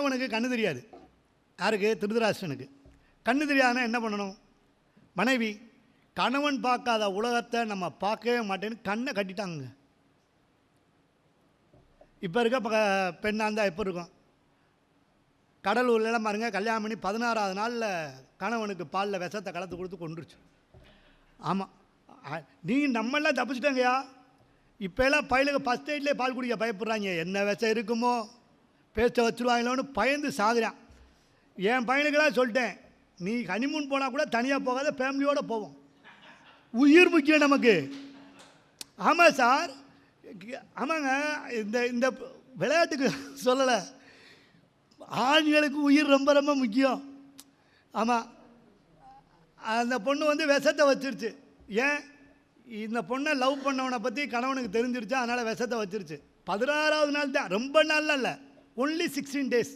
அவனுக்கு கண்ணு தெரியாது. யாருக்கு? திருதராஷ்டிரனுக்கு. கண்ணு தெரியாதுன்னா என்ன பண்ணணும்? மனைவி கணவன் பார்க்காத உலகத்தை நம்ம பார்க்கவே மாட்டேன்னு கண்ணை கட்டிட்டாங்க. இப்போ இருக்க பெண்ணாக இருந்தால் எப்போ இருக்கும்? கடலூர்லாம் பாருங்க, கல்யாணம் பண்ணி 16வது நாளில் கணவனுக்கு பாலில் விஷத்தை கலந்து கொடுத்து கொண்டுருச்சு. ஆமாம், நீங்கள் நம்மளாம் தப்பிச்சிட்டோங்கய்யா. இப்போலாம் பயிலுக்கு ஃபஸ்ட் எய்ட்லேயே பால் குடிக்க பயப்படுறாங்க. என்ன விஷம் இருக்குமோ, பேச்ச வச்சுருவாங்களோன்னு பயந்து சாகுறான். என் பையனுக்கெல்லாம் சொல்லிட்டேன், நீ ஹனிமூன் போனால் கூட தனியாக போகாத, ஃபேமிலியோடு போவோம். உயிர் முக்கியம் நமக்கு. ஆமாம் சார், ஆமாங்க. இந்த இந்த விளையாட்டுக்கு சொல்லலை, ஆண்களுக்கு உயிர் ரொம்ப ரொம்ப முக்கியம். ஆமாம், அந்த பொண்ணு வந்து விஷத்தை வச்சிருச்சு. ஏன்? இந்த பொண்ணை லவ் பண்ணவனை பற்றி கணவனுக்கு தெரிஞ்சிருச்சா, அதனால் விஷத்தை வச்சிருச்சு. 16வது நாள் தான், ரொம்ப நாள்லாம் இல்லை, ஒன்லி 16 days.